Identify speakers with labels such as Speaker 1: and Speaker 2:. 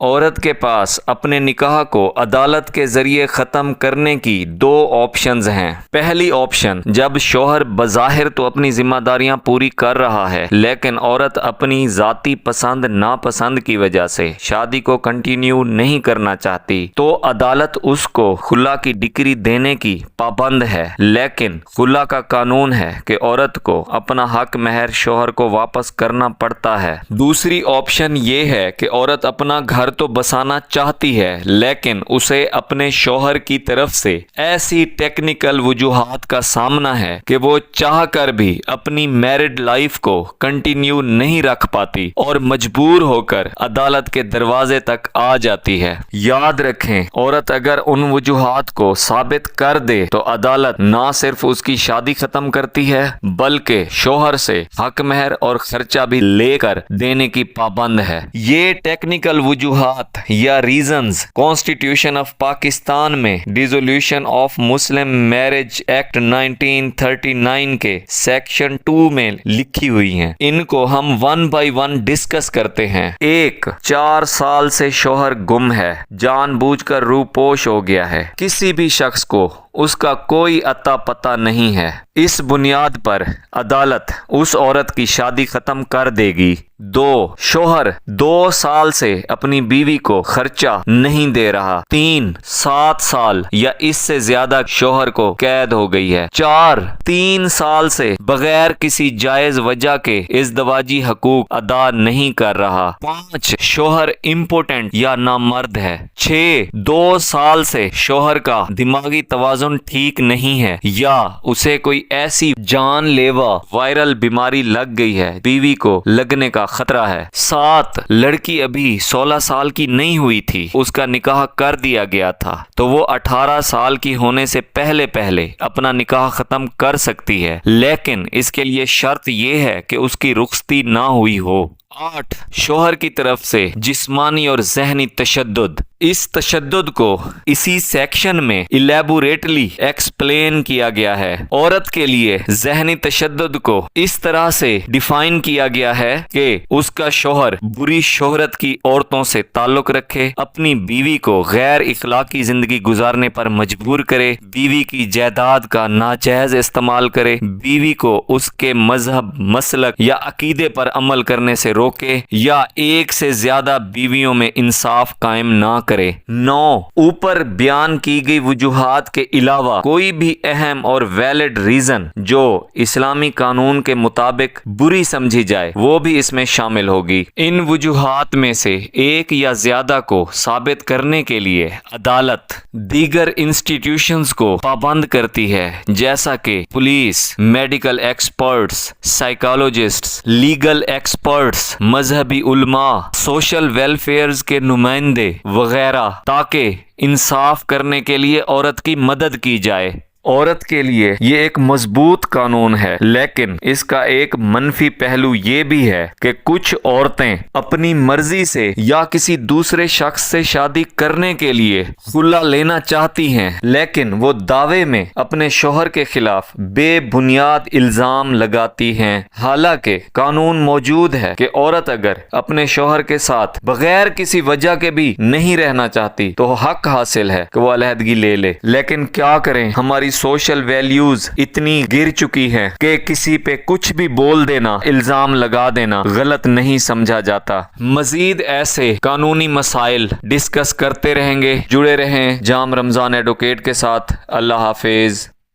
Speaker 1: عورت کے پاس اپنے نکاح کو عدالت کے ذریعے ختم کرنے کی دو آپشنز ہیں۔ پہلی آپشن، جب شوہر بظاہر تو اپنی ذمہ داریاں پوری کر رہا ہے لیکن عورت اپنی ذاتی پسند ناپسند کی وجہ سے شادی کو کنٹینیو نہیں کرنا چاہتی تو عدالت اس کو خلا کی ڈگری دینے کی پابند ہے، لیکن خلا کا قانون ہے کہ عورت کو اپنا حق مہر شوہر کو واپس کرنا پڑتا ہے۔ دوسری آپشن یہ ہے کہ عورت اپنا گھر تو بسانا چاہتی ہے لیکن اسے اپنے شوہر کی طرف سے ایسی ٹیکنیکل وجوہات کا سامنا ہے کہ وہ چاہ کر بھی اپنی میرڈ لائف کو کنٹینیو نہیں رکھ پاتی اور مجبور ہو کر عدالت کے دروازے تک آ جاتی ہے۔ یاد رکھیں، عورت اگر ان وجوہات کو ثابت کر دے تو عدالت نہ صرف اس کی شادی ختم کرتی ہے بلکہ شوہر سے حق مہر اور خرچہ بھی لے کر دینے کی پابند ہے۔ یہ ٹیکنیکل وجوہات یا ریزنز کانسٹیٹیوشن آف پاکستان میں dissolution of Muslim marriage act 1939 کے سیکشن 2 میں لکھی ہوئی ہیں۔ ان کو ہم ون بائی ون ڈسکس کرتے ہیں۔ 1، 4 سال سے شوہر گم ہے، جان بوجھ کر روپوش ہو گیا ہے، کسی بھی شخص کو اس کا کوئی اتا پتہ نہیں ہے۔ اس بنیاد پر عدالت اس عورت کی شادی ختم کر دے گی۔ 2، شوہر 2 سال سے اپنی بیوی کو خرچہ نہیں دے رہا۔ 3، 7 سال یا اس سے زیادہ شوہر کو قید ہو گئی ہے۔ 4، 3 سال سے بغیر کسی جائز وجہ کے ازدواجی حقوق ادا نہیں کر رہا۔ 5، شوہر امپوٹنٹ یا نامرد ہے۔ 6، 2 سال سے شوہر کا دماغی توازن ٹھیک نہیں ہے یا اسے کوئی ایسی جان لیوا وائرل بیماری لگ گئی ہے بیوی کو لگنے کا خطرہ ہے۔ 7، لڑکی ابھی 16 سال کی نہیں ہوئی تھی، اس کا نکاح کر دیا گیا تھا تو وہ 18 سال کی ہونے سے پہلے اپنا نکاح ختم کر سکتی ہے، لیکن اس کے لیے شرط یہ ہے کہ اس کی رخصتی نہ ہوئی ہو۔ 8، شوہر کی طرف سے جسمانی اور ذہنی تشدد۔ اس تشدد کو اسی سیکشن میں الیبوریٹلی ایکسپلین کیا گیا ہے۔ عورت کے لیے ذہنی تشدد کو اس طرح سے ڈیفائن کیا گیا ہے کہ اس کا شوہر بری شہرت کی عورتوں سے تعلق رکھے، اپنی بیوی کو غیر اخلاقی زندگی گزارنے پر مجبور کرے، بیوی کی جائیداد کا ناجائز استعمال کرے، بیوی کو اس کے مذہب، مسلک یا عقیدے پر عمل کرنے سے روکے یا ایک سے زیادہ بیویوں میں انصاف قائم نہ کرے۔ 9، اوپر بیان کی گئی وجوہات کے علاوہ کوئی بھی اہم اور ویلڈ ریزن جو اسلامی قانون کے مطابق بری سمجھی جائے وہ بھی اس میں شامل ہوگی۔ ان وجوہات میں سے ایک یا زیادہ کو ثابت کرنے کے لیے عدالت دیگر انسٹیٹیوشنز کو پابند کرتی ہے جیسا کہ police, medical experts, psychologists, legal experts, مذہبی علماء، سوشل ویلفیئرز کے نمائندے وغیرہ، تاکہ انصاف کرنے کے لیے عورت کی مدد کی جائے۔ عورت کے لیے یہ ایک مضبوط قانون ہے، لیکن اس کا ایک منفی پہلو یہ بھی ہے کہ کچھ عورتیں اپنی مرضی سے یا کسی دوسرے شخص سے شادی کرنے کے لیے خلا لینا چاہتی ہیں لیکن وہ دعوے میں اپنے شوہر کے خلاف بے بنیاد الزام لگاتی ہیں، حالانکہ قانون موجود ہے کہ عورت اگر اپنے شوہر کے ساتھ بغیر کسی وجہ کے بھی نہیں رہنا چاہتی تو حق حاصل ہے کہ وہ علیحدگی لے لے۔ لیکن کیا کریں، ہماری سوشل ویلیوز اتنی گر چکی ہیں کہ کسی پہ کچھ بھی بول دینا، الزام لگا دینا غلط نہیں سمجھا جاتا۔ مزید ایسے قانونی مسائل ڈسکس کرتے رہیں گے، جڑے رہیں جام رمضان ایڈوکیٹ کے ساتھ۔ اللہ حافظ۔